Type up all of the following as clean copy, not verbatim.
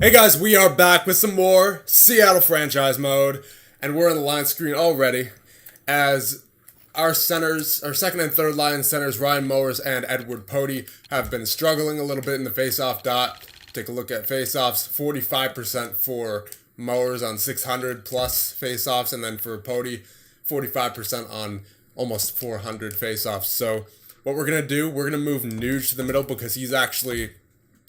Hey guys, we are back with some more Seattle franchise mode, and we're on the line screen already as our centers, our second and third line centers, Ryan Mowers and Edward Pody, have been struggling a little bit in the faceoff dot. Take a look at faceoffs, 45% for Mowers on 600 plus faceoffs, and then for Pody, 45% on almost 400 faceoffs. So what we're going to do, we're going to move Nuge to the middle because he's actually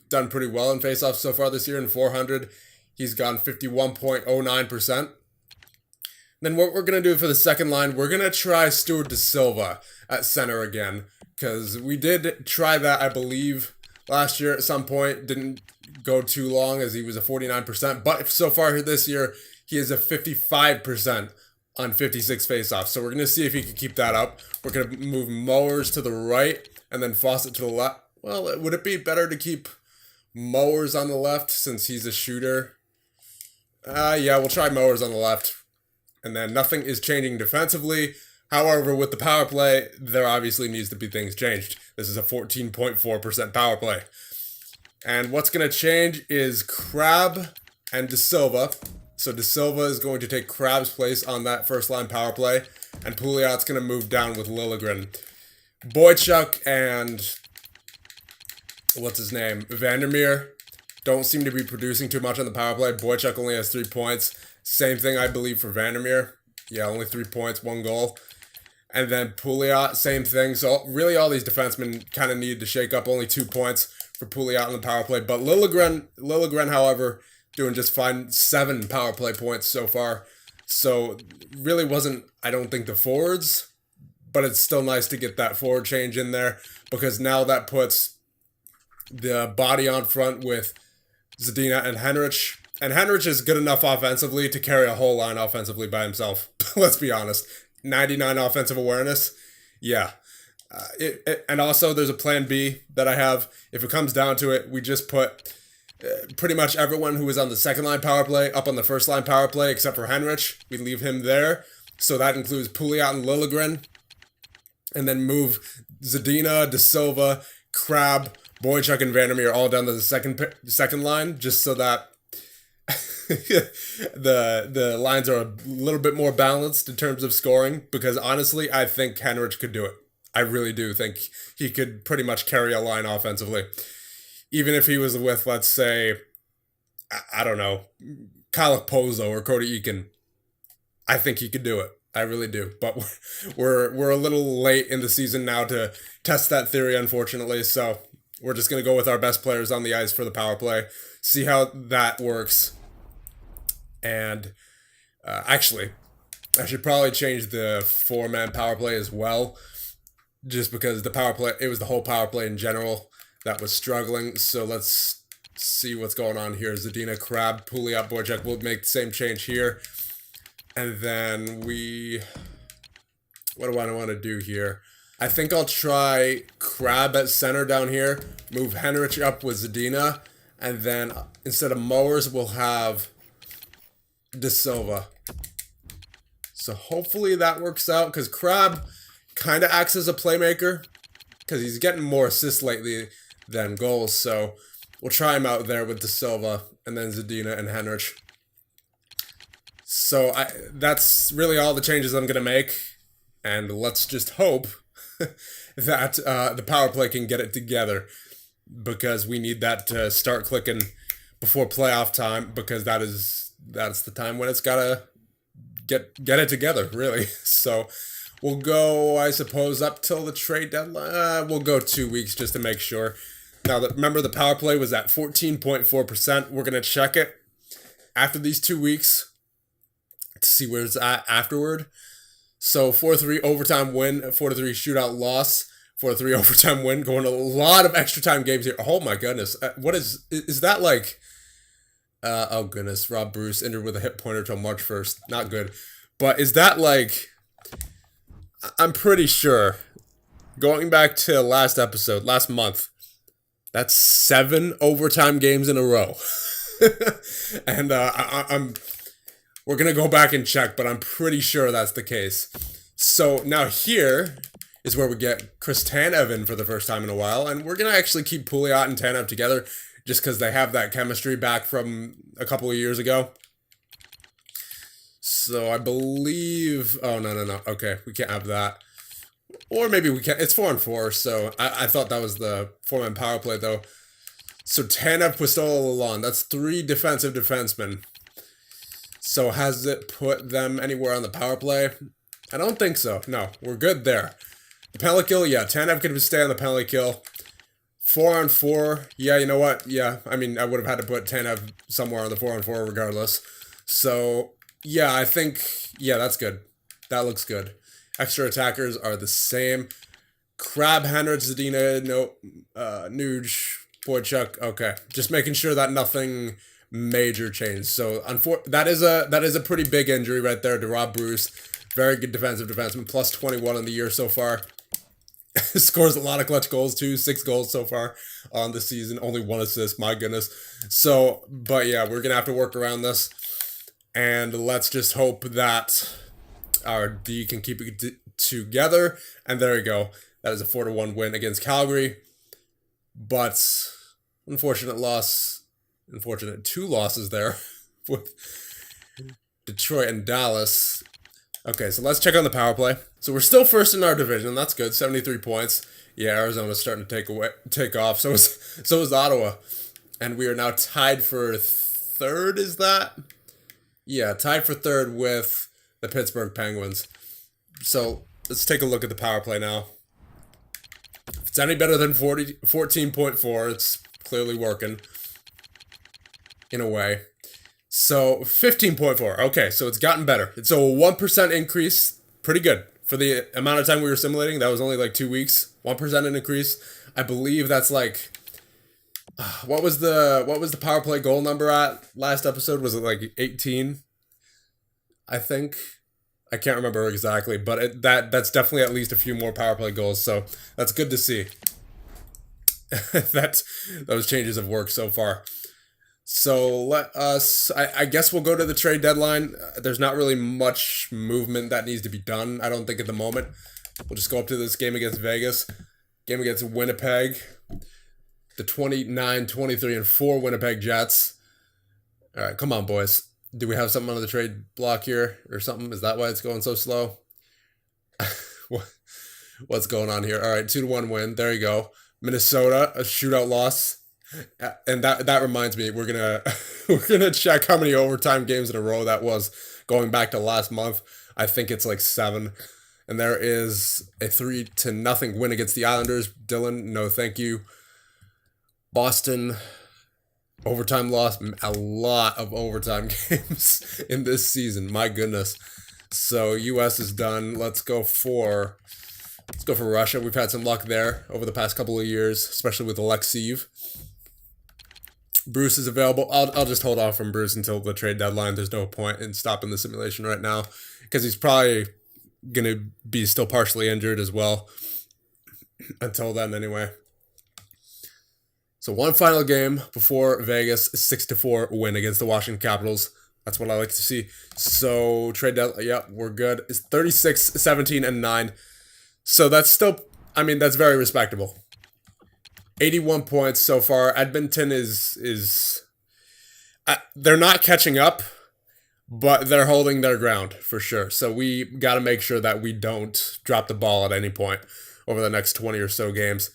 done pretty well in faceoffs so far this year. In 400, he's gone 51.09%. Then what we're going to do for the second line, we're going to try Stuart De Silva at center again, because we did try that, I believe, last year at some point. Didn't go too long as he was a 49%, but so far this year, he is a 55% on 56 faceoffs. So we're going to see if he can keep that up. We're going to move Mowers to the right and then Fawcett to the left. Well, would it be better to keep Mowers on the left since he's a shooter? Yeah, we'll try Mowers on the left. And then nothing is changing defensively. However, with the power play, there obviously needs to be things changed. This is a 14.4% power play. And what's going to change is Crab and De Silva. So De Silva is going to take Crab's place on that first line power play. And Pouliot's going to move down with Liljegren. Boychuk and what's his name? Vandermeer don't seem to be producing too much on the power play. Boychuk only has 3 points. Same thing, I believe, for Vandermeer. Yeah, only 3 points, 1 goal. And then Pouliot, same thing. So really all these defensemen kind of needed to shake up. Only 2 points for Pouliot on the power play. But Liljegren, however, doing just fine. 7 power play points so far. So really wasn't, I don't think, the forwards. But it's still nice to get that forward change in there, because now that puts the body on front with Zadina and Henrich. And Henrich is good enough offensively to carry a whole line offensively by himself. Let's be honest. 99 offensive awareness. Yeah. And also there's a plan B that I have. If it comes down to it, we just put pretty much everyone who was on the second line power play up on the first line power play except for Henrich. We leave him there. So that includes Pouliot and Liljegren. And then move Zadina, De Silva, Crab, Boychuk, and Vandermeer all down to the second line, just so that the lines are a little bit more balanced in terms of scoring, because honestly, I think Henrich could do it. I really do think he could pretty much carry a line offensively. Even if he was with, let's say, I don't know, Kyle Pozo or Cody Eakin, I think he could do it. I really do. But we're a little late in the season now to test that theory, unfortunately, so we're just going to go with our best players on the ice for the power play, see how that works. And actually, I should probably change the 4-man power play as well, just because the power play, it was the whole power play in general that was struggling. So let's see what's going on here. Zadina, Crab, Pouliot, Boychuk will make the same change here. And then what do I want to do here? I think I'll try Crab at center down here, move Henrich up with Zadina, and then instead of Mowers, we'll have De Silva. So hopefully that works out, because Crab kind of acts as a playmaker, because he's getting more assists lately than goals. So we'll try him out there with De Silva, and then Zadina and Henrich. So that's really all the changes I'm going to make, and let's just hope that the power play can get it together, because we need that to start clicking before playoff time, because that's the time when it's gotta get it together, really. So we'll go, I suppose, up till the trade deadline. We'll go 2 weeks just to make sure. Now, remember, the power play was at 14.4%. We're gonna check it after these 2 weeks to see where it's at afterward. So 4-3 overtime win, 4-3 shootout loss, 4-3 overtime win, going a lot of extra time games here. Oh my goodness. What is that like? Oh goodness, Rob Bruce injured with a hip pointer till March 1st. Not good. But is that like, I'm pretty sure, going back to last month, that's 7 overtime games in a row. And we're going to go back and check, but I'm pretty sure that's the case. So now here is where we get Chris Tanev in for the first time in a while, and we're going to actually keep Pouliot and Tanev together just because they have that chemistry back from a couple of years ago. So I believe... Oh, no. Okay, we can't have that. Or maybe we can. It's 4-4, so I thought that was the 4-man power play, though. So Tanev, Pustola, Lalonde. That's 3 defensive defensemen. So has it put them anywhere on the power play? I don't think so. No, we're good there. The penalty kill, yeah. Tanev can stay on the penalty kill. 4-on-4, yeah, you know what? Yeah, I mean, I would have had to put Tanev somewhere on the 4-on-4 regardless. So, yeah, I think, yeah, that's good. That looks good. Extra attackers are the same. Crab, Henrik, Zadina, no, Nuge, Boychuk. Okay, just making sure that nothing major changed. So that is a pretty big injury right there to Rob Bruce. Very good defensive defenseman, plus 21 in the year so far. Scores a lot of clutch goals too. 6 goals so far on the season. Only 1 assist. My goodness. So, but yeah, we're gonna have to work around this, and let's just hope that our D can keep it together. And there we go. That is a 4-1 win against Calgary. But unfortunate loss. Unfortunate 2 losses there with Detroit and Dallas. Okay, so let's check on the power play. So we're still first in our division. That's good. 73 points. Yeah, Arizona's starting to take off. So is Ottawa. And we are now tied for 3rd, is that? Yeah, tied for 3rd with the Pittsburgh Penguins. So let's take a look at the power play now. If it's any better than 14.4, it's clearly working in a way. So 15.4. Okay, so it's gotten better. It's a 1% increase. Pretty good for the amount of time we were simulating. That was only like 2 weeks. 1% increase. I believe that's like... What was the power play goal number at last episode? Was it like 18? I think. I can't remember exactly, but that's definitely at least a few more power play goals, so that's good to see. Those changes have worked so far. So let us, I guess we'll go to the trade deadline. There's not really much movement that needs to be done, I don't think, at the moment. We'll just go up to this game against Vegas, game against Winnipeg, the 29, 23, and 4 Winnipeg Jets. All right, come on, boys. Do we have something on the trade block here or something? Is that why it's going so slow? What's going on here? All right, 2-1 win. There you go. Minnesota, a shootout loss. And that reminds me, we're gonna check how many overtime games in a row that was going back to last month. I think it's like 7. And there is a 3-0 win against the Islanders. Dylan, no thank you. Boston, overtime loss. A lot of overtime games in this season. My goodness. So US is done. Let's go for Russia. We've had some luck there over the past couple of years, especially with Alexeyev. Bruce is available. I'll just hold off from Bruce until the trade deadline. There's no point in stopping the simulation right now because he's probably going to be still partially injured as well until then anyway. So one final game before Vegas, 6-4 win against the Washington Capitals. That's what I like to see. So trade deadline, yeah, we're good. It's 36, 17, and 9. So that's still, I mean, that's very respectable. 81 points so far. Edmonton is they're not catching up, but they're holding their ground for sure. So we got to make sure that we don't drop the ball at any point over the next 20 or so games.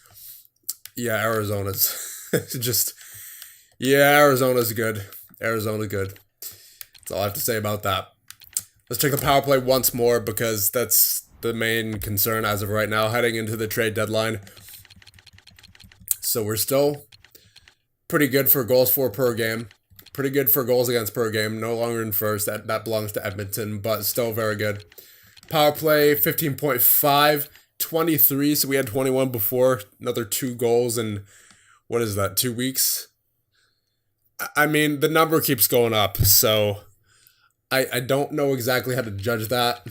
Yeah, Arizona's just, yeah, Arizona's good. Arizona's good. That's all I have to say about that. Let's check the power play once more because that's the main concern as of right now heading into the trade deadline. So we're still pretty good for goals for per game. Pretty good for goals against per game. No longer in first. That belongs to Edmonton, but still very good. Power play, 15.5. 23, so we had 21 before. Another 2 goals in, what is that, 2 weeks? I mean, the number keeps going up, so I don't know exactly how to judge that.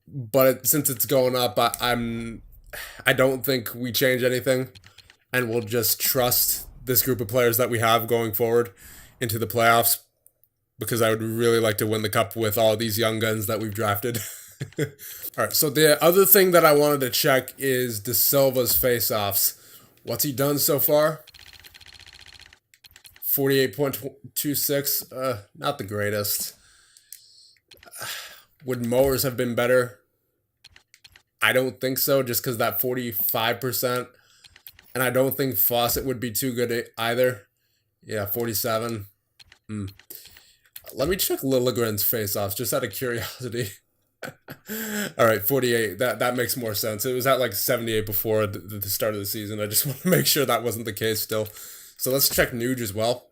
But since it's going up, I don't think we change anything. And we'll just trust this group of players that we have going forward into the playoffs. Because I would really like to win the cup with all these young guns that we've drafted. Alright, so the other thing that I wanted to check is De Silva's face-offs. What's he done so far? 48.26. Not the greatest. Would Mowers have been better? I don't think so, just because that 45%. And I don't think Fawcett would be too good either. Yeah, 47. Let me check Liljegren's face-offs, just out of curiosity. All right, 48. That makes more sense. It was at like 78 before the start of the season. I just want to make sure that wasn't the case still. So let's check Nuge as well.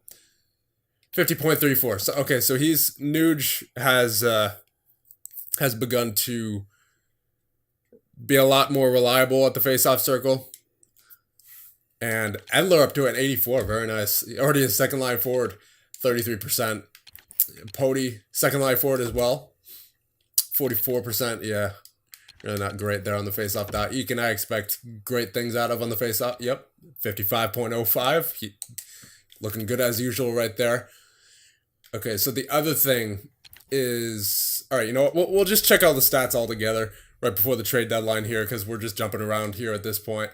50.34. So okay, so Nuge has begun to be a lot more reliable at the face-off circle. And Edler up to an 84. Very nice. Already a second line forward, 33%. Pody, second line forward as well. 44%. Yeah. Really not great there on the face-off dot. Eakin, I expect great things out of on the face-off. Yep. 55.05. Looking good as usual right there. Okay, so the other thing is... Alright, you know what? We'll just check all the stats all together right before the trade deadline here, because we're just jumping around here at this point.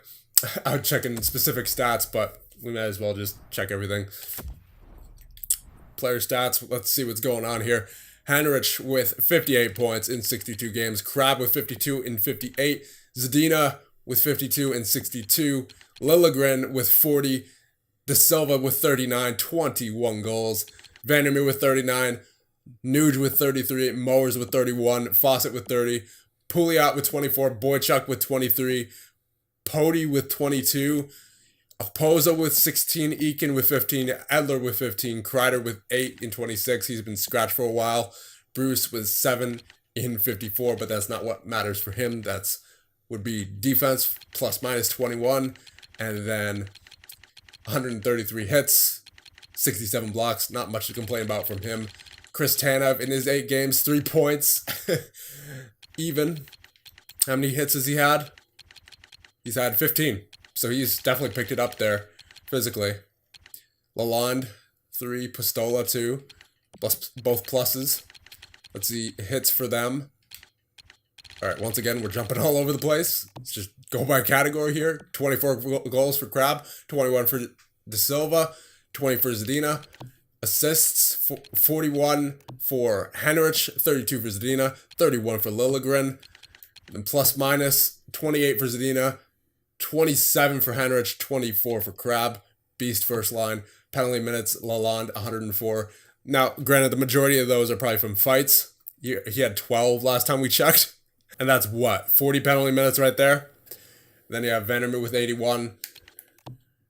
I'm checking specific stats, but we might as well just check everything. Player stats, let's see what's going on here. Henrich with 58 points in 62 games. Crab with 52 in 58. Zadina with 52 in 62. Liljegren with 40. De Silva with 39, 21 goals. Vandermeer with 39. Nuge with 33. Mowers with 31. Fawcett with 30. Pouliot with 24. Boychuk with 23. Pody with 22. Pozo with 16, Eakin with 15, Edler with 15, Kreider with 8 in 26. He's been scratched for a while. Bruce with 7 in 54, but that's not what matters for him. That's would be defense plus minus 21, and then 133 hits, 67 blocks. Not much to complain about from him. Chris Tanev in his 8 games, 3 points. Even. How many hits has he had? He's had 15. So he's definitely picked it up there physically. Lalonde, 3. Pistola, 2. Plus, both pluses. Let's see hits for them. All right, once again, we're jumping all over the place. Let's just go by category here. 24 goals for Crab. 21 for De Silva. 20 for Zadina. Assists, 41 for Henrich. 32 for Zadina. 31 for Liljegren. And plus minus, 28 for Zadina. 27 for Henrich, 24 for Crab. Beast first line. Penalty minutes, Lalonde, 104. Now, granted, the majority of those are probably from fights. He had 12 last time we checked. And that's what? 40 penalty minutes right there? Then you have Vandermeer with 81.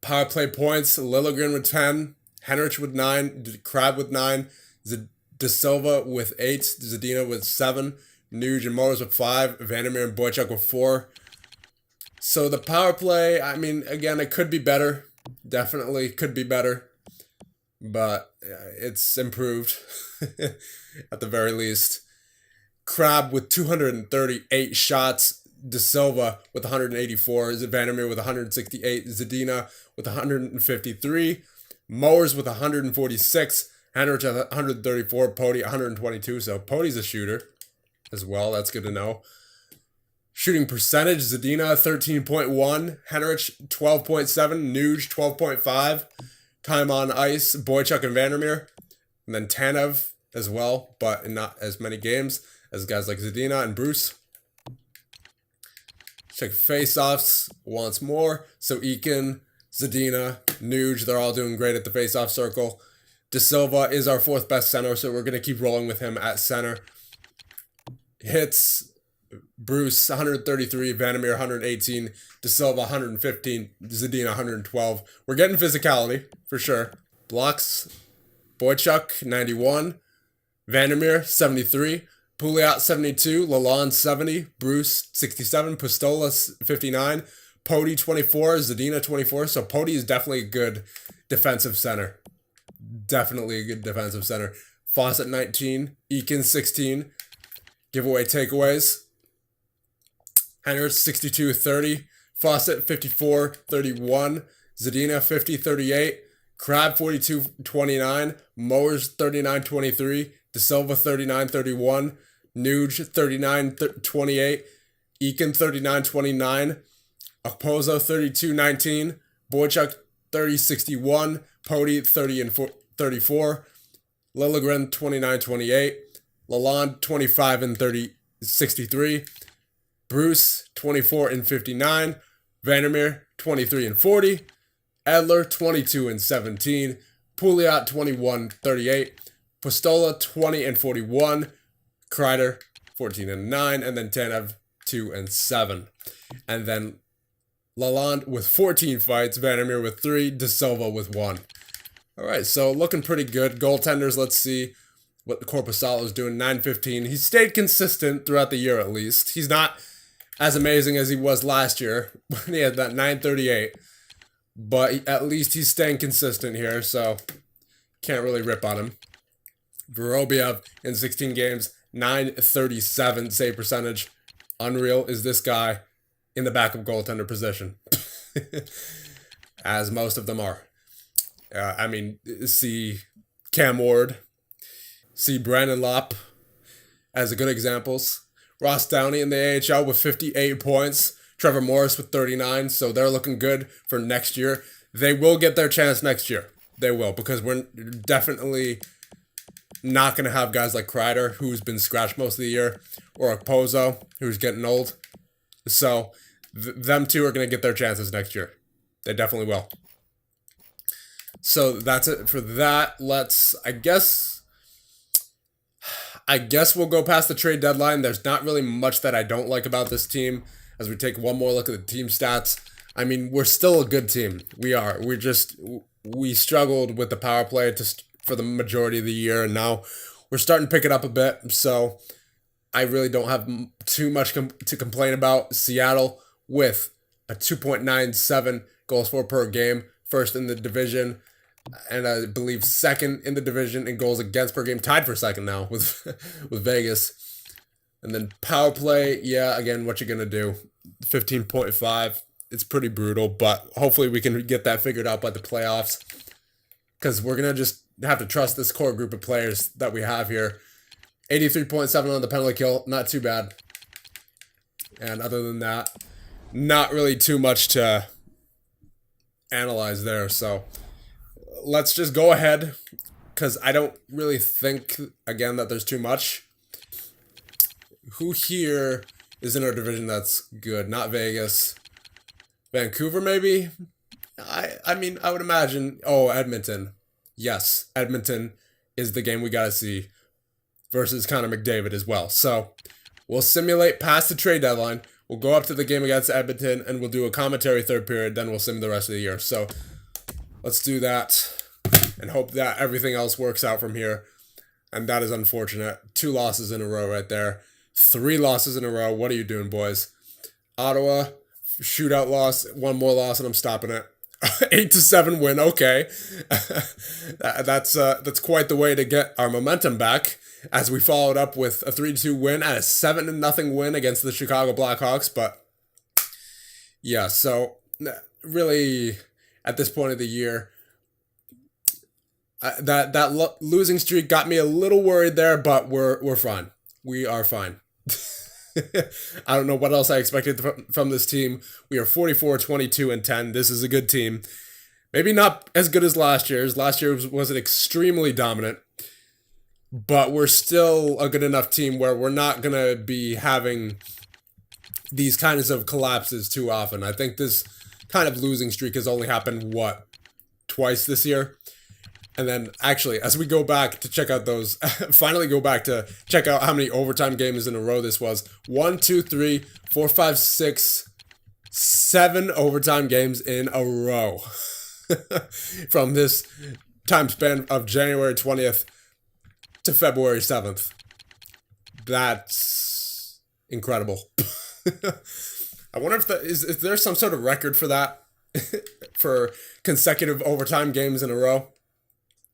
Power play points, Liljegren with 10. Henrich with 9. Crab with 9. De Silva with 8. Zadina with 7. Nuge and Mowers with 5. Vandermeer and Boychuk with 4. So the power play, I mean, again, it could be better. Definitely could be better. But it's improved at the very least. Crab with 238 shots. De Silva with 184. Vandermeer with 168. Zadina with 153. Mowers with 146. Henrich at 134. Pody 122. So Pody's a shooter as well. That's good to know. Shooting percentage, Zadina 13.1, Henrich 12.7, Nuge 12.5, time on ice, Boychuk and Vandermeer, and then Tanev as well, but in not as many games as guys like Zadina and Bruce. Check face-offs once more. So Eakin, Zadina, Nuge, they're all doing great at the face-off circle. De Silva is our 4th best center, so we're going to keep rolling with him at center. Hits, Bruce 133, Vandermeer 118, De Silva 115, Zadina 112. We're getting physicality for sure. Blocks, Boychuk 91, Vandermeer 73, Pouliot 72, Lalonde 70, Bruce 67, Pistola 59, Pody 24, Zadina 24. So Pody is definitely a good defensive center. Definitely a good defensive center. Fawcett 19, Eakin 16. Giveaway takeaways. Henrich 62-30, Fawcett 54-31, Zadina 50-38, Crab 42-29, Mowers 39-23, De Silva 39-31, Nuge 39-28, Eakin 39-29, Pozo 32-19, Boychuk 30-61. Pody 34. Lilligren 29-28. Lalonde 25-63. Bruce 24-59. Vandermeer 23-40. Adler 22-17. Pouliot 21-38. Pistola 20-41. Kreider 14-9. And then Tanev 2-7. And then Lalonde with 14 fights. Vandermeer with 3. De Silva with 1. All right, so looking pretty good. Goaltenders, let's see what the Korpisalo is doing. 9-15. He stayed consistent throughout the year at least. He's not as amazing as he was last year when he had that 938. But at least he's staying consistent here, so can't really rip on him. Vorobiev in 16 games, 937 save percentage. Unreal is this guy in the backup goaltender position. As most of them are. See Cam Ward, see Brandon Lopp as good examples. Ross Downey in the AHL with 58 points. Trevor Morris with 39, so they're looking good for next year. They will get their chance next year. They will, because we're definitely not going to have guys like Kreider, who's been scratched most of the year, or Okposo, who's getting old. So them two are going to get their chances next year. They definitely will. So that's it for that. I guess we'll go past the trade deadline. There's not really much that I don't like about this team. As we take one more look at the team stats, we're still a good team. We are. We struggled with the power play for the majority of the year, and now we're starting to pick it up a bit. So I really don't have too much to complain about. Seattle with a 2.97 goals for per game, first in the division, and I believe second in the division in goals against per game, tied for second now with Vegas. And then power play, yeah, again, what you gonna do? 15.5. It's pretty brutal, but hopefully we can get that figured out by the playoffs, because we're gonna just have to trust this core group of players that we have here. 83.7 on the penalty kill, not too bad. And other than that, not really too much to analyze there. So let's just go ahead, because I don't really think, again, that there's too much. Who here is in our division that's good? Not Vegas. Vancouver, maybe? I would imagine. Oh, Edmonton. Yes, Edmonton is the game we got to see versus Connor McDavid as well. So we'll simulate past the trade deadline. We'll go up to the game against Edmonton, and we'll do a commentary third period. Then we'll sim the rest of the year. So let's do that and hope that everything else works out from here. And that is unfortunate. 2 losses in a row right there. 3 losses in a row. What are you doing, boys? Ottawa, shootout loss. 1 more loss, and I'm stopping it. 8-7 win. Okay, that's quite the way to get our momentum back, as we followed up with a 3-2 win and a 7-0 win against the Chicago Blackhawks. But yeah, so really at this point of the year, that losing streak got me a little worried there, but we're fine. We are fine. I don't know what else I expected from this team. We are 44-22-10. This is a good team. Maybe not as good as last year's. Last year was extremely dominant, but we're still a good enough team where we're not going to be having these kinds of collapses too often. I think this kind of losing streak has only happened, twice this year? And then, actually, as we go back to check out those, finally go back to check out how many overtime games in a row this was. 1, 2, 3, 4, 5, 6, 7 overtime games in a row. From this time span of January 20th to February 7th. That's incredible. I wonder if is there some sort of record for that? For consecutive overtime games in a row?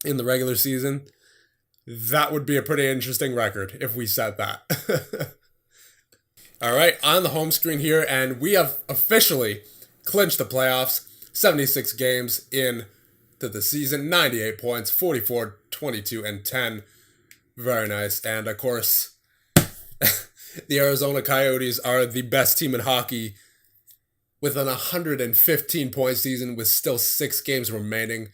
In the regular season, that would be a pretty interesting record if we set that. All right, on the home screen here, and we have officially clinched the playoffs. 76 games into the season, 98 points, 44-22-10. Very nice. And of course, the Arizona Coyotes are the best team in hockey with an 115-point season with still 6 games remaining.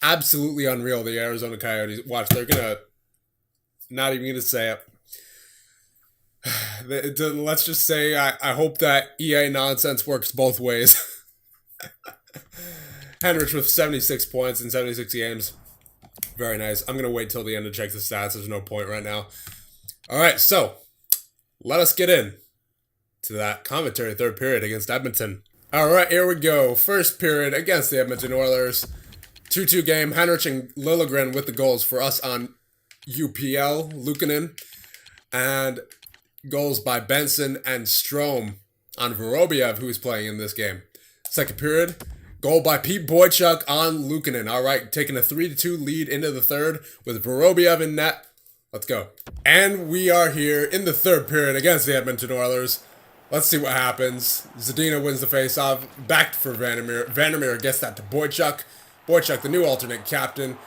Absolutely unreal, the Arizona Coyotes. Watch, they're gonna... Not even gonna say it. Let's just say I hope that EA nonsense works both ways. Henrich with 76 points in 76 games. Very nice. I'm going to wait till the end to check the stats. There's no point right now. All right, so let us get in to that commentary third period against Edmonton. All right, here we go. First period against the Edmonton Oilers. 2-2 game. Henrich and Liljegren with the goals for us on UPL. Luukkonen. And goals by Benson and Strome on Vorobiev, who is playing in this game. Second period. Goal by Pete Boychuk on Luukkonen. All right, taking a 3-2 lead into the third with Vorobiev in net. Let's go. And we are here in the third period against the Edmonton Oilers. Let's see what happens. Zadina wins the faceoff. Back for Vandermeer. Vandermeer gets that to Boychuk. Boychuk, the new alternate captain,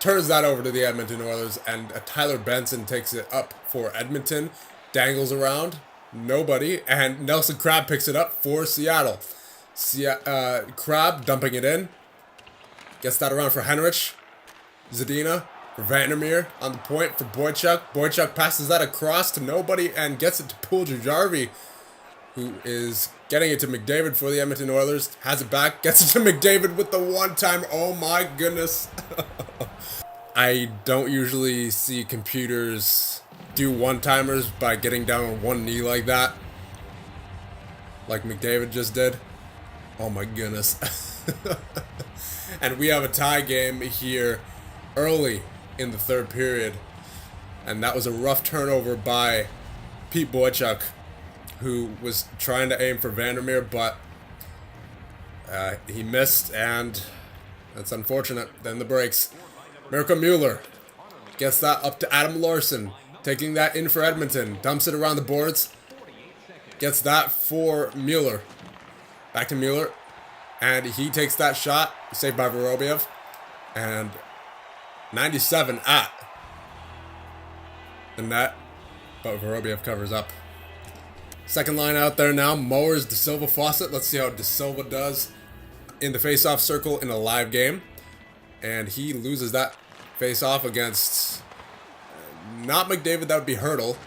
turns that over to the Edmonton Oilers, and Tyler Benson takes it up for Edmonton. Dangles around. Nobody. And Nelson Crabbe picks it up for Seattle. Crabbe dumping it in. Gets that around for Henrich. Zadina for Vandermeer on the point for Boychuk. Boychuk passes that across to nobody and gets it to Puljujarvi, who is getting it to McDavid for the Edmonton Oilers. Has it back. Gets it to McDavid with the one-time. Oh my goodness. I don't usually see computers do one-timers by getting down on one knee like that. Like McDavid just did. Oh my goodness. And we have a tie game here early in the third period. And that was a rough turnover by Pete Boychuk, who was trying to aim for Vandermeer, but he missed, and that's unfortunate. Then the breaks. Mirko Mueller gets that up to Adam Larsson, taking that in for Edmonton. Dumps it around the boards. Gets that for Mueller. Back to Mueller, and he takes that shot, saved by Vorobiev, and 97 at the net, but Vorobiev covers up. Second line out there now, Mowers, De Silva, Fawcett. Let's see how De Silva does in the face-off circle in a live game, and he loses that face-off against not McDavid, that would be Hurdle,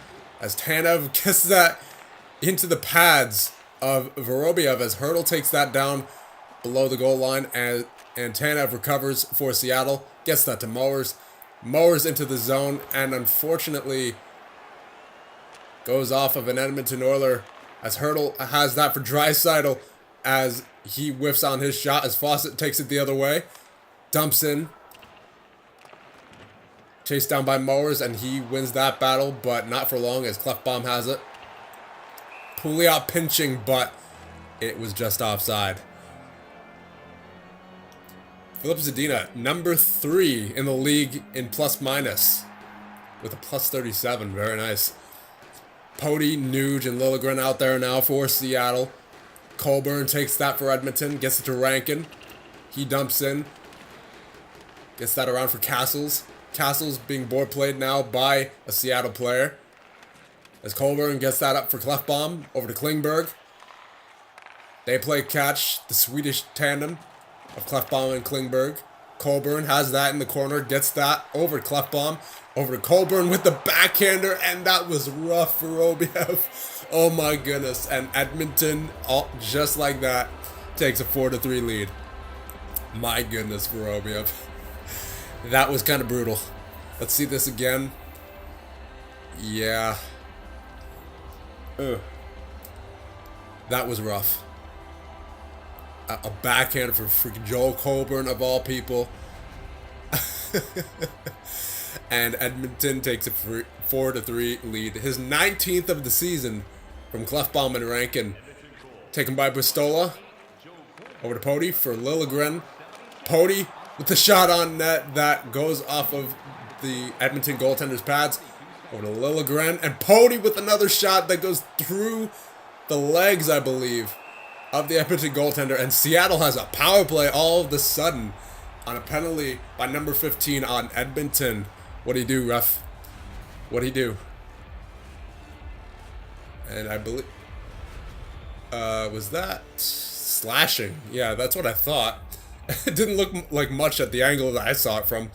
as Tanev gets that into the pads of Vorobiev as Hurdle takes that down below the goal line, and Tanev recovers for Seattle, gets that to Mowers. Mowers into the zone, and unfortunately goes off of an Edmonton Oiler as Hurdle has that for Draisaitl as he whiffs on his shot as Fawcett takes it the other way. Dumps in. Chased down by Mowers, and he wins that battle, but not for long as Clefbaum has it. Pouliot pinching, but it was just offside. Filip Zadina, number 3 in the league in plus-minus, with a plus 37. Very nice. Pody, Nuge, and Liljegren out there now for Seattle. Colburn takes that for Edmonton, gets it to Rankin. He dumps in. Gets that around for Castles. Castles being board played now by a Seattle player. As Colburn gets that up for Clefbaum, over to Klingberg. They play catch, the Swedish tandem of Clefbaum and Klingberg. Colburn has that in the corner, gets that over to Clefbaum, over to Colburn with the backhander, and that was rough for Vorobiev. Oh my goodness. And Edmonton, just like that, takes a 4-3 lead. My goodness, Vorobiev. That was kind of brutal. Let's see this again. Yeah. Ugh. That was rough. A backhand for freaking Joel Colburn, of all people. And Edmonton takes a 4-3 lead. His 19th of the season from Clefbaum and Rankin. Taken by Bristola. Over to Pody for Liljegren. Pody with the shot on net that goes off of the Edmonton goaltender's pads. Over to Liljegren. And Pody with another shot that goes through the legs, I believe, of the Edmonton goaltender. And Seattle has a power play all of a sudden on a penalty by number 15 on Edmonton. What do you do, ref? What do you do? And I believe... Was that slashing? Yeah, that's what I thought. It didn't look like much at the angle that I saw it from.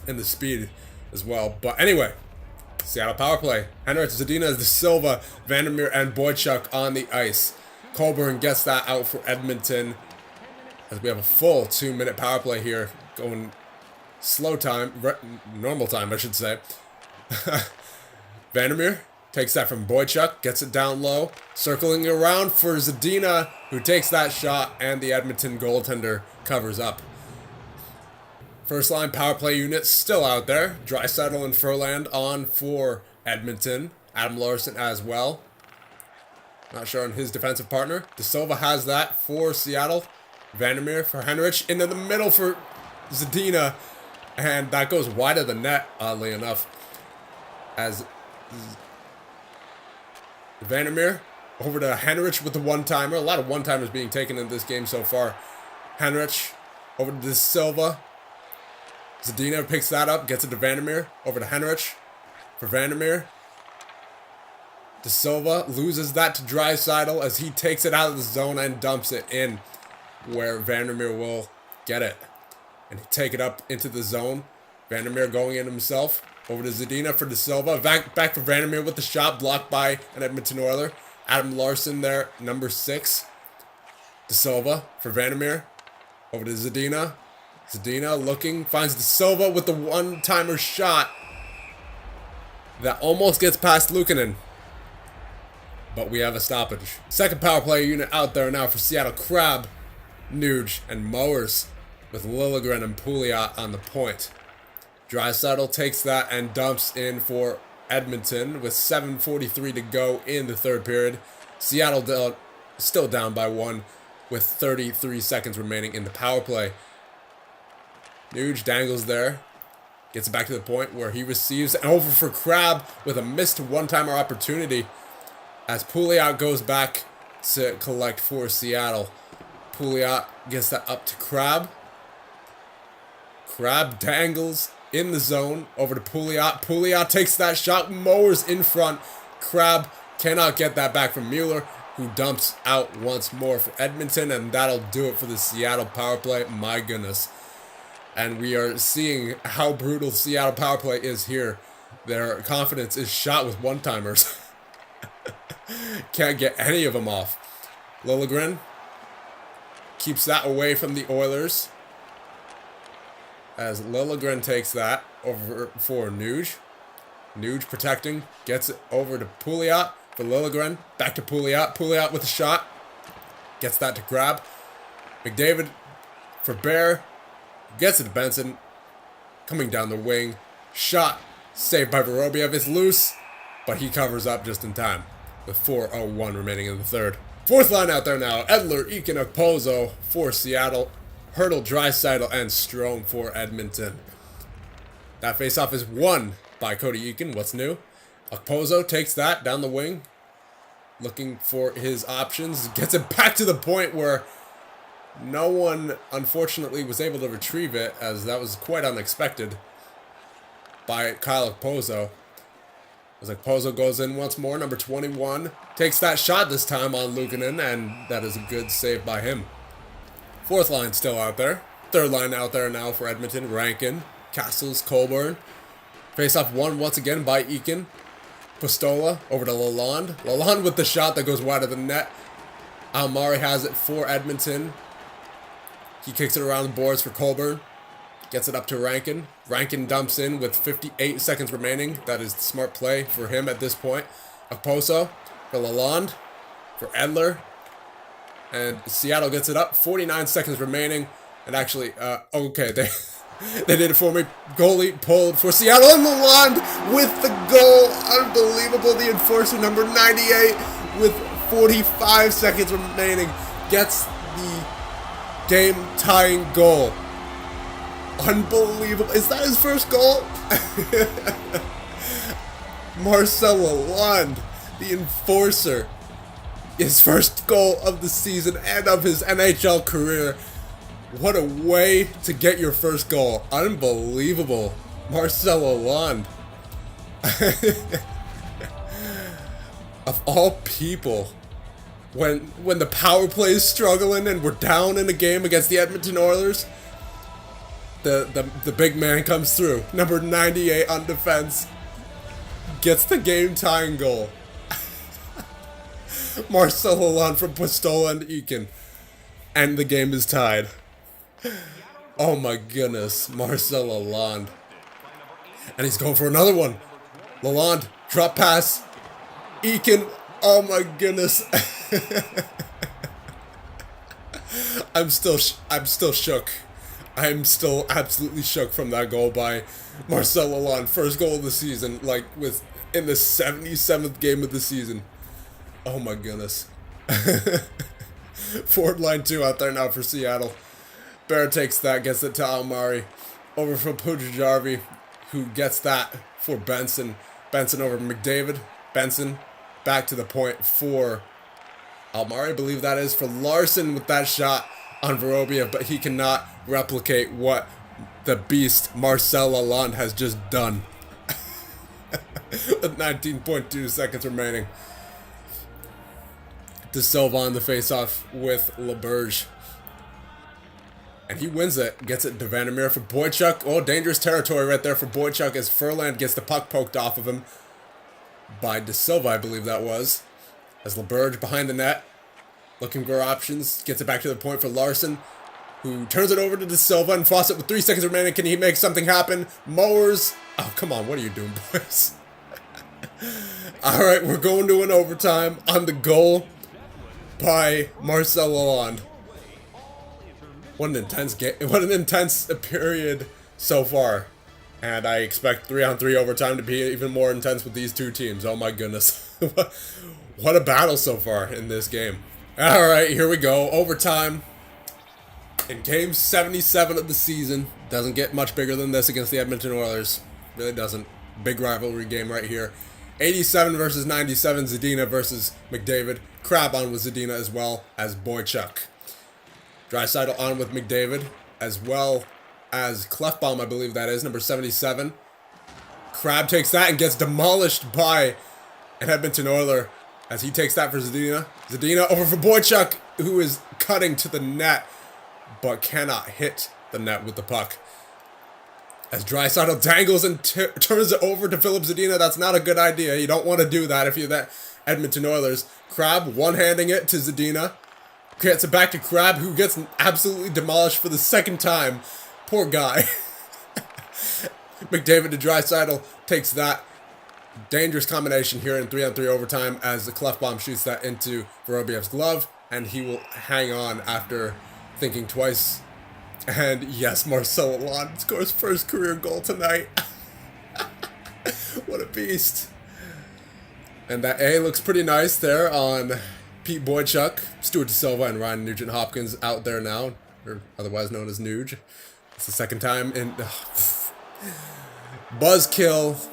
And the speed as well. But anyway, Seattle power play. Henrik, Zadina, De Silva, Vandermeer, and Boychuk on the ice. Colburn gets that out for Edmonton. As we have a full 2-minute power play here. Going slow time. Normal time, I should say. Vandermeer takes that from Boychuk, gets it down low, circling around for Zadina, who takes that shot, and the Edmonton goaltender covers up. First line power play unit still out there. Draisaitl and Furland on for Edmonton. Adam Larson as well. Not sure on his defensive partner. De Silva has that for Seattle. Vandermeer for Henrich. Into the middle for Zadina. And that goes wide of the net, oddly enough. As Vandermeer over to Henrich with the one-timer. A lot of one-timers being taken in this game so far. Henrich over to De Silva. Zadina picks that up, gets it to Vandermeer. Over to Henrich for Vandermeer. De Silva loses that to Draisaitl as he takes it out of the zone and dumps it in where Vandermeer will get it. And take it up into the zone. Vandermeer going in himself. Over to Zadina for De Silva. Back for Vandermeer with the shot blocked by an Edmonton Oiler. Adam Larson there, number 6. De Silva for Vandermeer. Over to Zadina. Zadina looking, finds De Silva with the one-timer shot. That almost gets past Luukkonen. But we have a stoppage. Second power play unit out there now for Seattle. Crab, Nuge, and Mowers. With Liljegren and Pouliot on the point. Draisaitl takes that and dumps in for Edmonton with 7:43 to go in the third period. Seattle still down by 1 with 33 seconds remaining in the power play. Nuge dangles there. Gets it back to the point where he receives over for Crab with a missed one-timer opportunity. As Pouliot goes back to collect for Seattle. Pouliot gets that up to Crab. Crab dangles in the zone, over to Pouliot. Pouliot takes that shot. Mowers in front. Crab cannot get that back from Mueller, who dumps out once more for Edmonton, and that'll do it for the Seattle power play. My goodness. And we are seeing how brutal Seattle power play is here. Their confidence is shot with one-timers. Can't get any of them off. Liljegren keeps that away from the Oilers. As Liljegren takes that over for Nuge. Nuge protecting. Gets it over to Pouliot for Liljegren. Back to Pouliot. Pouliot with a shot. Gets that to Crab. McDavid for Bear. Gets it to Benson. Coming down the wing. Shot. Saved by Vorobiev. It's loose. But he covers up just in time. With 4:01 remaining in the third. Fourth line out there now. Edler, Eakin, Okposo for Seattle. Hurdle, Draisaitl, and Strome for Edmonton. That faceoff is won by Cody Eakin. What's new? Okposo takes that down the wing. Looking for his options. Gets it back to the point where no one, unfortunately, was able to retrieve it, as that was quite unexpected by Kyle Okposo. As Okposo goes in once more, number 21. Takes that shot this time on Luukkonen, and that is a good save by him. Fourth line still out there. Third line out there now for Edmonton. Rankin, Castles, Colburn. Face-off won once again by Eakin. Pistola over to Lalonde. Lalonde with the shot that goes wide of the net. Almari has it for Edmonton. He kicks it around the boards for Colburn. Gets it up to Rankin. Rankin dumps in with 58 seconds remaining. That is the smart play for him at this point. Okposo for Lalonde. For Edler. And Seattle gets it up. 49 seconds remaining. And actually, okay, they did it for me. Goalie pulled for Seattle. And Lalonde with the goal. Unbelievable. The enforcer, number 98, with 45 seconds remaining, gets the game-tying goal. Unbelievable. Is that his first goal? Marcel Lalonde, the enforcer. His first goal of the season and of his NHL career. What a way to get your first goal. Unbelievable. Marcel Lalonde. Of all people when the power play is struggling and we're down in a game against the Edmonton Oilers, the big man comes through. Number 98 on defense gets the game tying goal. Marcel Lalonde from Pistola and Eakin, and the game is tied. Oh my goodness, Marcel Lalonde. And he's going for another one. Lalonde, drop pass. Eakin, oh my goodness. I'm still shook. I'm still absolutely shook from that goal by Marcel Lalonde. First goal of the season, like in the 77th game of the season. Oh my goodness. Forward line 2 out there now for Seattle. Bear takes that, gets it to Almari. Over for Pujajarvi, who gets that for Benson. Benson over McDavid. Benson back to the point for Almari, I believe that is, for Larson with that shot on Vorobiev, but he cannot replicate what the beast Marcel Lalonde has just done. With 19.2 seconds remaining. De Silva on the faceoff with LeBurge. And he wins it. Gets it to Vandermeer for Boychuk. Oh, dangerous territory right there for Boychuk as Furland gets the puck poked off of him by De Silva, I believe that was. As LeBurge behind the net, looking for options. Gets it back to the point for Larson, who turns it over to De Silva and Fawcett with 3 seconds remaining. Can he make something happen? Mowers. Oh, come on. What are you doing, boys? All right, we're going to an overtime on the goal by Marcel Lalonde. What an intense game. What an intense period so far. And I expect 3-on-3 overtime to be even more intense with these two teams. Oh my goodness. What a battle so far in this game. Alright, here we go. Overtime. In game 77 of the season. Doesn't get much bigger than this against the Edmonton Oilers. Really doesn't. Big rivalry game right here. 87 versus 97. Zadina versus McDavid. Crab on with Zadina as well as Boychuk. Draisaitl on with McDavid, as well as Clefbaum, I believe that is, number 77. Crab takes that and gets demolished by an Edmonton Oiler as he takes that for Zadina. Zadina over for Boychuk, who is cutting to the net, but cannot hit the net with the puck. As Draisaitl dangles and turns it over to Philip Zadina. That's not a good idea. You don't want to do that if you're that Edmonton Oilers. Crab one-handing it to Zadina. Gets it back to Crab, who gets absolutely demolished for the second time. Poor guy. McDavid to Draisaitl takes that. Dangerous combination here in 3-on-3 overtime as the Clefbaum shoots that into Vorobiev's glove, and he will hang on after thinking twice. And yes, Marcel Lalonde scores first career goal tonight. What a beast. And that A looks pretty nice there on Pete Boychuk. Stuart De Silva and Ryan Nugent-Hopkins out there now, or otherwise known as Nuge. It's the second time in... Buzzkill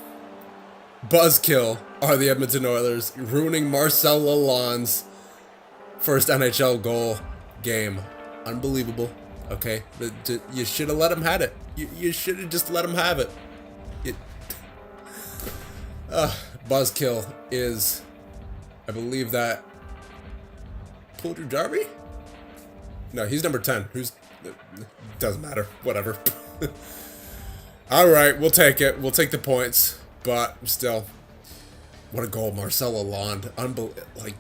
are the Edmonton Oilers, ruining Marcel Lalonde's first NHL goal game. Unbelievable. Okay, you should have let him have it. You should have just let him have it. Buzzkill is, I believe that, Pujajarvi? No, he's number 10. Doesn't matter. Whatever. Alright, we'll take it. We'll take the points. But still, what a goal. Marcel Lalonde. Like,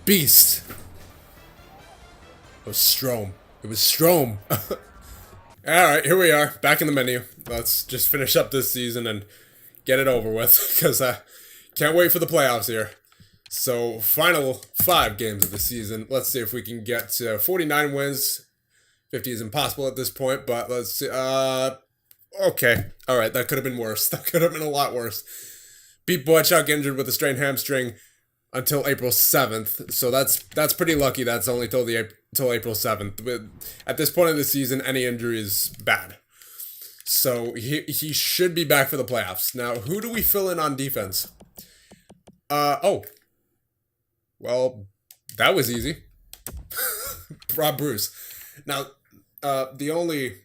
beast. It was Strome. Alright, here we are. Back in the menu. Let's just finish up this season and get it over with. Because I can't wait for the playoffs here. So, final 5 games of the season. Let's see if we can get to 49 wins. 50 is impossible at this point, but let's see. Okay. Alright, that could have been worse. That could have been a lot worse. Beat Boychuk injured with a strained hamstring until April 7th. So that's pretty lucky. That's only till April 7th. But at this point in the season, any injury is bad. So he should be back for the playoffs. Now, who do we fill in on defense? Well, that was easy. Rob Bruce. Now, the only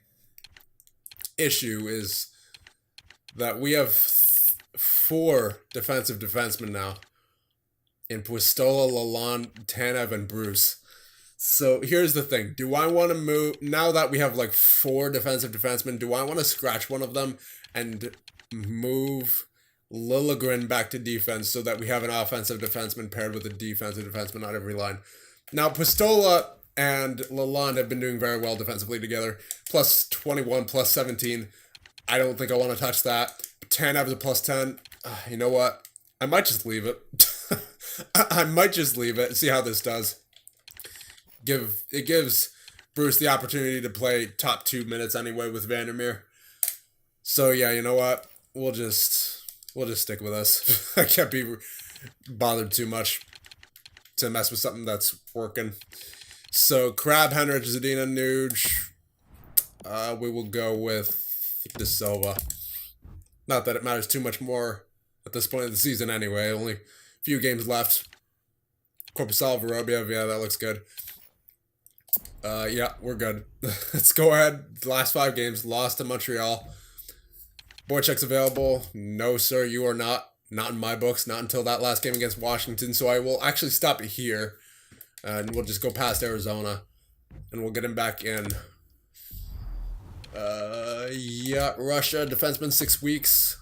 issue is that we have 4 defensive defensemen now. in Puistola, Lalonde, Tanev, and Bruce. So here's the thing. Do I want to move, now that we have like 4 defensive defensemen, do I want to scratch one of them and move Liljegren back to defense so that we have an offensive defenseman paired with a defensive defenseman on every line? Now, Puistola and Lalonde have been doing very well defensively together. Plus 21, plus 17. I don't think I want to touch that. Tanev is a plus 10. You know what? I might just leave it. I might just leave it and see how this does. It gives Bruce the opportunity to play top 2 minutes anyway with Vandermeer. So yeah, you know what? We'll just stick with this. I can't be bothered too much to mess with something that's working. So Crab, Henrich, Zadina, Nuge. We will go with De Silva. Not that it matters too much more at this point of the season anyway. Only a few games left. Korpisalo, Vorobiev, yeah, that looks good. Yeah, we're good. Let's go ahead. The last 5 games, lost to Montreal. Boychuk's available. No, sir, you are not. Not in my books. Not until that last game against Washington. So I will actually stop it here. And we'll just go past Arizona. And we'll get him back in. Yeah, Russia, defenseman 6 weeks.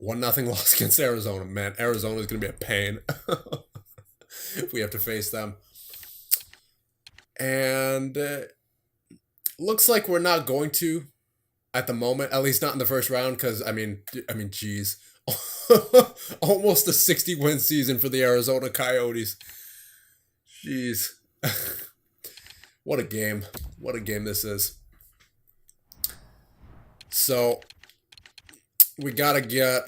1-0 loss against Arizona. Man, Arizona is going to be a pain. If we have to face them. And looks like we're not going to at the moment, at least not in the first round, because I mean, geez, almost a 60-win season for the Arizona Coyotes. Jeez, what a game! What a game this is. So we gotta get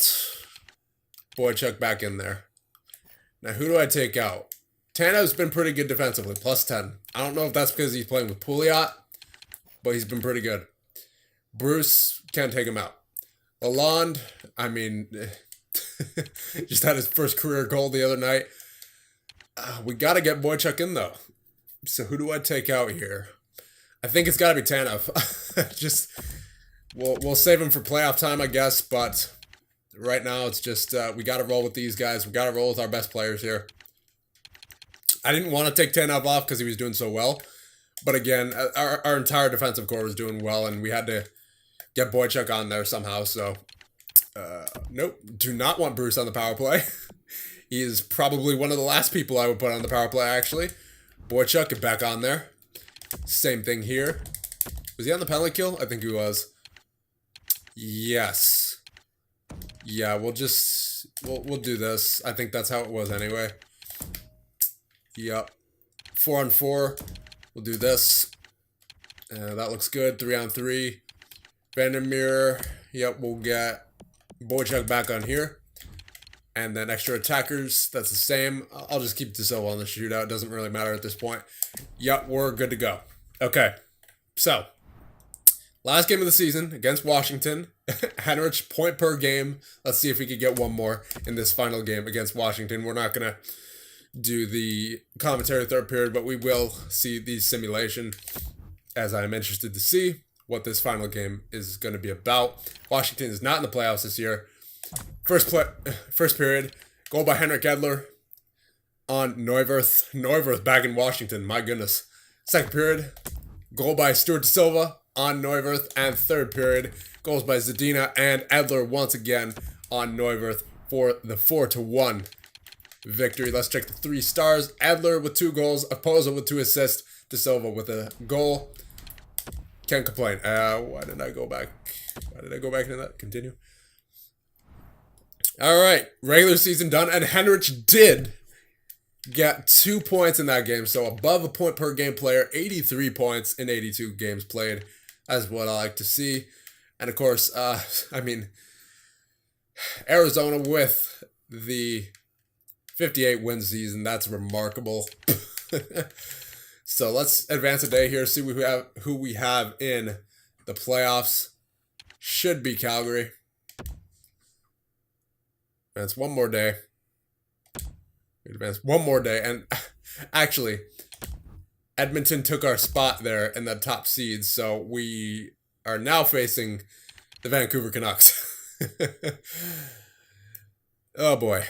Boychuk back in there. Now, who do I take out? Tanev's been pretty good defensively, plus 10. I don't know if that's because he's playing with Pouliot, but he's been pretty good. Bruce, can't take him out. Lalonde, I mean, just had his first career goal the other night. We got to get Boychuk in, though. So who do I take out here? I think it's got to be Tanev. We'll save him for playoff time, I guess, but right now it's just, we got to roll with these guys. We got to roll with our best players here. I didn't want to take Tanev off because he was doing so well. But again, our entire defensive core was doing well, and we had to get Boychuk on there somehow. So, nope. Do not want Bruce on the power play. He is probably one of the last people I would put on the power play, actually. Boychuk, get back on there. Same thing here. Was he on the penalty kill? I think he was. Yes. Yeah, we'll do this. I think that's how it was anyway. Yep. 4-on-4. We'll do this. That looks good. 3-on-3. Vandermeer. Yep, we'll get Boychuk back on here. And then extra attackers. That's the same. I'll just keep De Silva on the shootout. It doesn't really matter at this point. Yep, we're good to go. Okay. So, last game of the season against Washington. Henrich, point per game. Let's see if we could get one more in this final game against Washington. We're not going to do the commentary third period, but we will see the simulation, as I'm interested to see what this final game is going to be about. Washington is not in the playoffs this year. First period, goal by Henrik Edler on Neuwirth. Neuwirth back in Washington, my goodness. Second period, goal by Stuart De Silva on Neuwirth. And third period, goals by Zadina and Edler once again on Neuwirth for the 4-1 victory. Let's check the 3 stars. Edler with 2 goals, Opozo with 2 assists, De Silva with a goal. Can't complain. Why did I go back? Why did I go back into that? Continue. All right, regular season done, and Henrich did get 2 points in that game, so above a point per game player, 83 points in 82 games played. That's what I like to see. And of course, I mean, Arizona with the 58 win season, that's remarkable. So let's advance a day here, see who we have in the playoffs. Should be Calgary. Advance one more day. Advance one more day. And actually, Edmonton took our spot there in the top seeds, so we are now facing the Vancouver Canucks. Oh boy.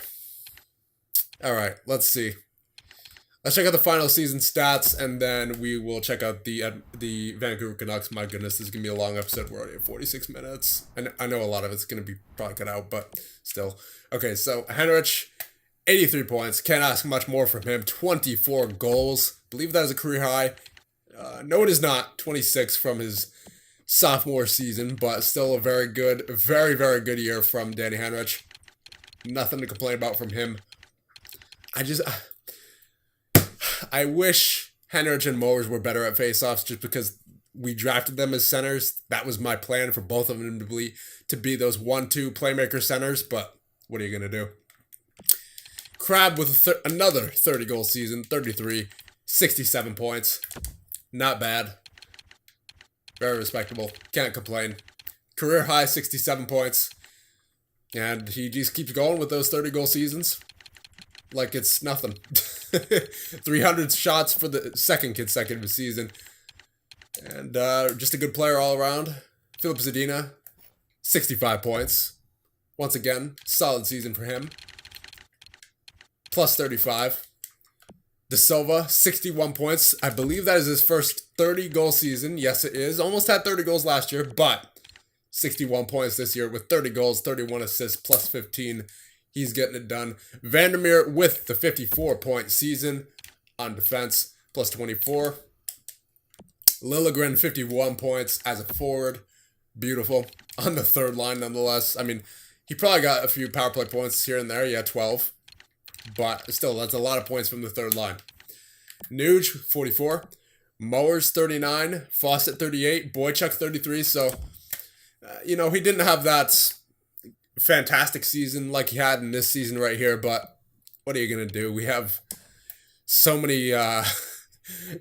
All right, let's see. Let's check out the final season stats, and then we will check out the Vancouver Canucks. My goodness, this is gonna be a long episode. We're already at 46 minutes, and I know a lot of it's gonna be probably cut out, but still. Okay, so Henrich, 83 points. Can't ask much more from him. 24 goals. Believe that is a career high. No, it is not. 26 from his sophomore season, but still a very good, very good year from Danny Henrich. Nothing to complain about from him. I wish Henrich and Mowers were better at faceoffs just because we drafted them as centers. That was my plan for both of them to be those 1-2 playmaker centers, but what are you going to do? Crab with another 30-goal season, 33, 67 points. Not bad. Very respectable. Can't complain. Career high, 67 points. And he just keeps going with those 30-goal seasons like it's nothing. 300 shots for the second consecutive season. And just a good player all around. Philip Zadina, 65 points. Once again, solid season for him. Plus 35. De Silva, 61 points. I believe that is his first 30-goal season. Yes, it is. Almost had 30 goals last year, but 61 points this year with 30 goals, 31 assists, plus 15. He's getting it done. Vandermeer with the 54-point season on defense, plus 24. Liljegren, 51 points as a forward. Beautiful. On the third line, nonetheless. I mean, he probably got a few power play points here and there. Yeah, 12. But still, that's a lot of points from the third line. Nuge, 44. Mowers, 39. Fawcett, 38. Boychuk, 33. So, he didn't have that fantastic season like he had in this season right here. But what are you going to do? We have so many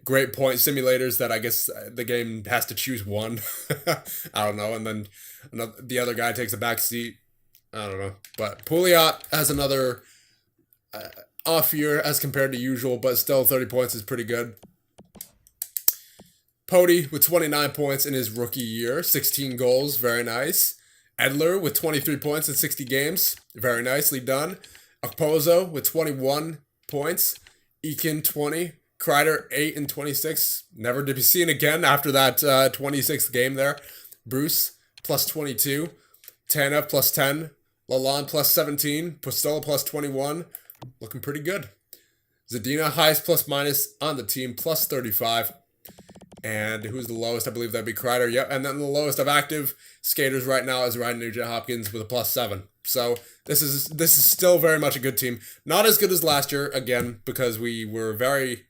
great point simulators that I guess the game has to choose one. I don't know. And then the other guy takes a back seat. I don't know. But Pouliot has another off year as compared to usual, but still 30 points is pretty good. Pody with 29 points in his rookie year, 16 goals, very nice. Edler with 23 points in 60 games, very nicely done. Okposo with 21 points. Eakin 20. Kreider 8 and 26. Never to be seen again after that 26th game there. Bruce plus 22. Tanev plus 10. Lalonde plus 17. Pustola plus 21. Looking pretty good. Zadina, highest plus minus on the team, plus 35. And who's the lowest? I believe that'd be Kreider. Yep. And then the lowest of active skaters right now is Ryan Nugent-Hopkins with a plus 7. So this is still very much a good team. Not as good as last year, again, because we were very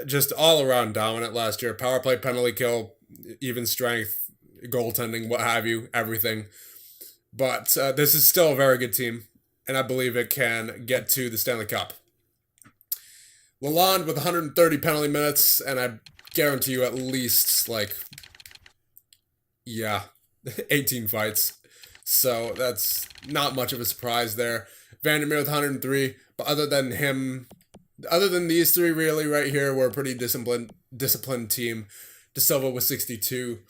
just all around dominant last year. Power play, penalty kill, even strength, goaltending, what have you, everything. But this is still a very good team, and I believe it can get to the Stanley Cup. Lalonde with 130 penalty minutes, and I guarantee you at least, 18 fights. So that's not much of a surprise there. Vandermeer with 103, but other than these three really right here, we're a pretty disciplined team. De Silva with 62.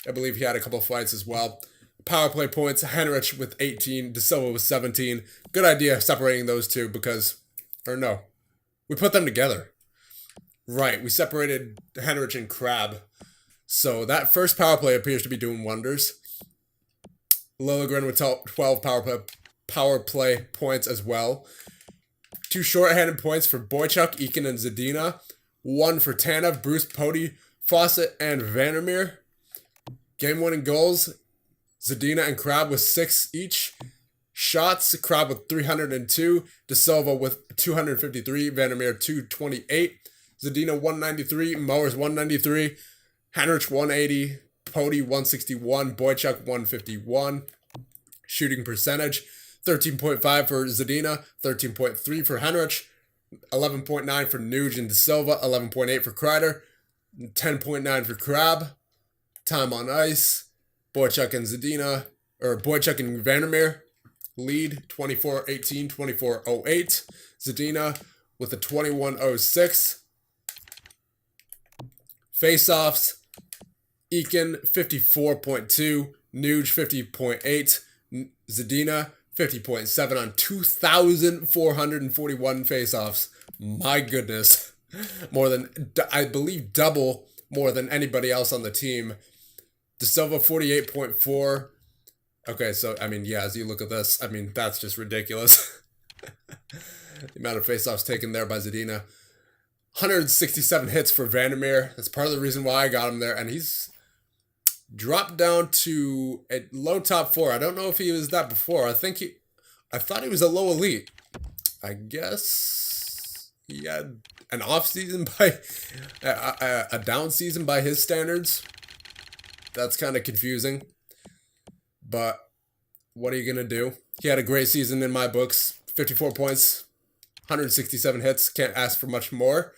I believe he had a couple fights as well. Power play points, Henrich with 18, De Silva with 17. Good idea separating those two we put them together. Right, we separated Henrich and Crab. So that first power play appears to be doing wonders. Liljegren with 12 power play points as well. 2 short-handed points for Boychuk, Eakin, and Zadina. 1 for Tanev, Bruce, Pody, Fawcett, and Vandermeer. Game-winning goals, Zadina and Crab with 6 each. Shots, Crab with 302. De Silva with 253. Vandermeer 228. Zadina 193. Mowers 193. Henrich 180. Pody 161. Boychuk 151. Shooting percentage 13.5 for Zadina. 13.3 for Henrich. 11.9 for Nuge and De Silva. 11.8 for Kreider. 10.9 for Crab. Time on ice. Boychuk and Vandermeer lead 24-18, 24-08. Zadina with a 21-06. Faceoffs, Eakin 54.2, Nuge 50.8, Zadina 50.7 on 2,441 faceoffs. My goodness. More than, I believe, double more than anybody else on the team. De Silva, 48.4. Okay, so, I mean, yeah, as you look at this, I mean, that's just ridiculous. The amount of faceoffs taken there by Zadina. 167 hits for Vandermeer. That's part of the reason why I got him there. And he's dropped down to a low top 4. I don't know if he was that before. I thought he was a low elite. I guess he had an off season by a down season by his standards. That's kind of confusing. But what are you going to do? He had a great season in my books. 54 points, 167 hits. Can't ask for much more.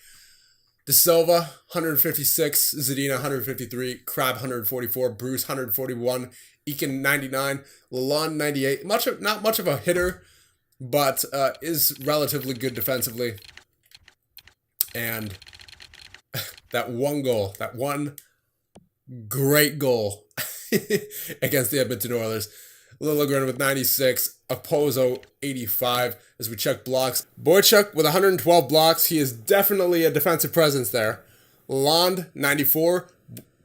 De Silva, 156. Zadina, 153. Crab, 144. Bruce, 141. Eakin, 99. Lalonde, 98. Not much of a hitter, but is relatively good defensively. And that one goal, that one great goal against the Edmonton Oilers. Liljegren with 96, Opozo 85 as we check blocks. Boychuk with 112 blocks. He is definitely a defensive presence there. Lalonde 94,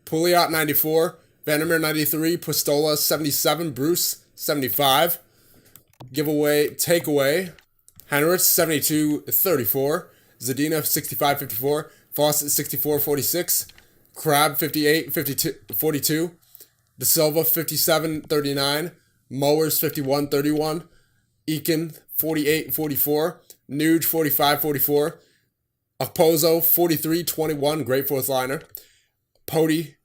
Pouliot 94, Vandermeer 93, Pistola 77, Bruce 75. Giveaway, takeaway. Henrich 72-34, Zadina 65-54, Fawcett 64-46, Crab 58-42, De Silva 57-39, Mowers 51-31, Eakin 48-44, Nuge 45-44, Opozo 43-21, great fourth liner, Pody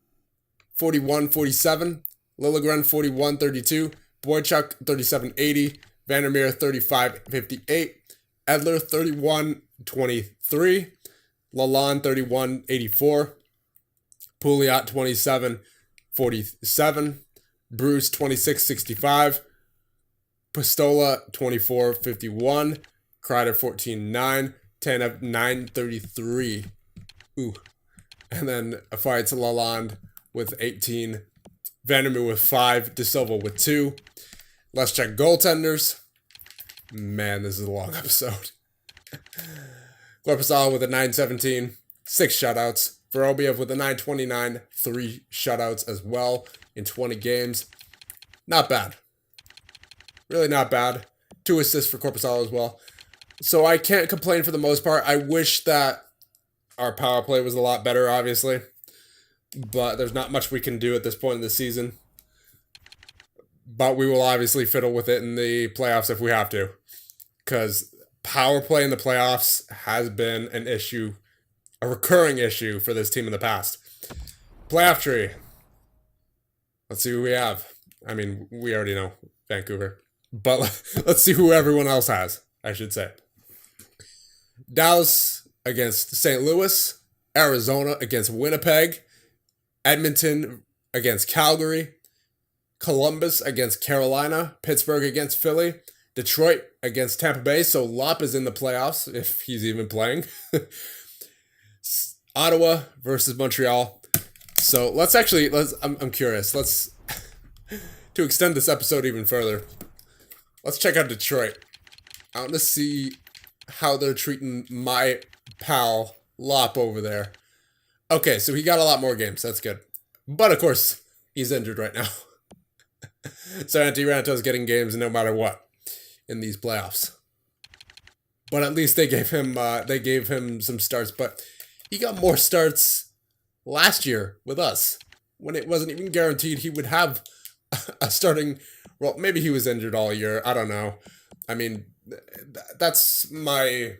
41-47, Liljegren 41-32, Boychuk 37-80, Vandermeer 35-58, Edler 31-23, Lalonde 31-84, Pouliot 27-47, Bruce 26-65, Pistola 24-51, Kreider 14-9, Tanev 9-33. Ooh. And then a fight to Lalonde with 18, Vandermeer with 5, De Silva with 2. Let's check goaltenders. Man, this is a long episode. Korpisalo with a 9-17, 6 shutouts. Vorobiev with a 9-29, 3 shutouts as well in 20 games. Not bad. Really not bad. 2 assists for Korpisalo as well. So I can't complain for the most part. I wish that our power play was a lot better, obviously. But there's not much we can do at this point in the season. But we will obviously fiddle with it in the playoffs if we have to. Because power play in the playoffs has been an issue, a recurring issue for this team in the past. Playoff tree. Let's see who we have. I mean, we already know Vancouver. But let's see who everyone else has, I should say. Dallas against St. Louis. Arizona against Winnipeg. Edmonton against Calgary. Columbus against Carolina. Pittsburgh against Philly. Detroit against Tampa Bay. So Lop is in the playoffs, if he's even playing. Ottawa versus Montreal. So I'm curious. Let's, to extend this episode even further, let's check out Detroit. I want to see how they're treating my pal Lop over there. Okay, so he got a lot more games. That's good. But, of course, he's injured right now. So Antti Ranta's getting games no matter what in these playoffs. But at least they gave him some starts. But he got more starts last year with us when it wasn't even guaranteed he would have a starting role. Maybe he was injured all year. I don't know. I mean, that's my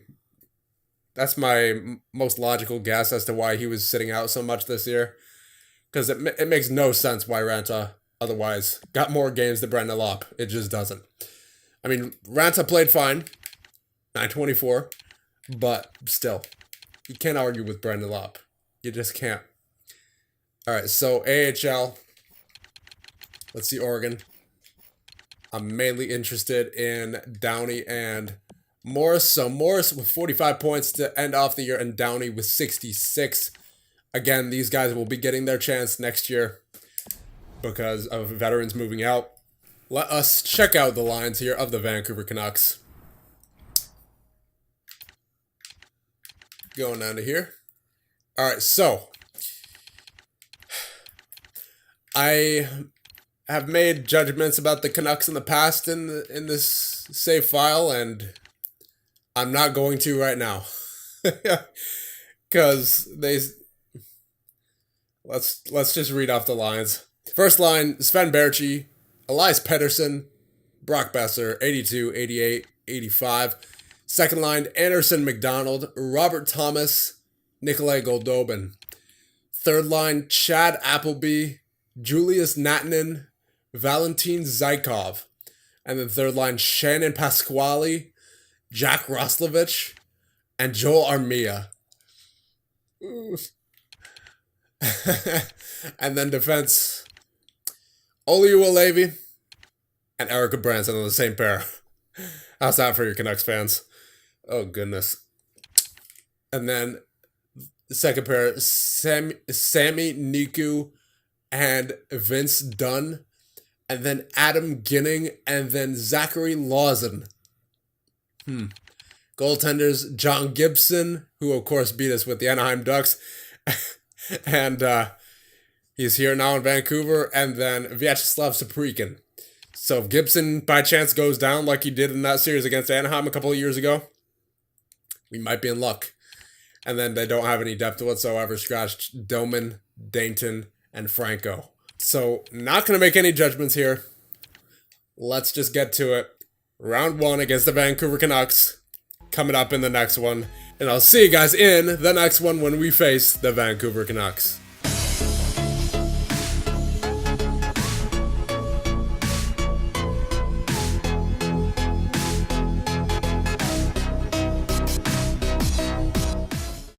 most logical guess as to why he was sitting out so much this year. Because it makes no sense why Ranta otherwise got more games than Brendan Lop. It just doesn't. I mean, Ranta played fine, 924, but still, you can't argue with Brendan Lop. You just can't. All right, so AHL. Let's see Oregon. I'm mainly interested in Downey and Morris. So Morris with 45 points to end off the year and Downey with 66. Again, these guys will be getting their chance next year because of veterans moving out. let us check out the lines here of the Vancouver Canucks. Going down to here. All right, so I have made judgments about the Canucks in the past in this save file, and I'm not going to right now, because let's just read off the lines. First line: Sven Baertschi, Elias Pettersson, Brock Besser, 82, 88, 85. Second line: Anderson McDonald, Robert Thomas, Nikolai Goldobin. Third line: Chad Appleby, Julius Nattinen, Valentin Zykov. And then third line: Shannon Pasquale, Jack Roslovich, and Joel Armia. And then defense: Oliuwa-Levy and Erica Branson on the same pair. How's that for your Canucks fans? Oh, goodness. And then the second pair: Sammy Niku and Vince Dunn. And then Adam Ginning and then Zachary Lawson. Goaltenders: John Gibson, who of course beat us with the Anaheim Ducks. And he's here now in Vancouver. And then Vyacheslav Saprykin. So if Gibson by chance goes down like he did in that series against Anaheim a couple of years ago, we might be in luck. And then they don't have any depth whatsoever. Scratched Doman, Dainton, and Franco. So not going to make any judgments here. Let's just get to it. Round 1 against the Vancouver Canucks. Coming up in the next one. And I'll see you guys in the next one when we face the Vancouver Canucks.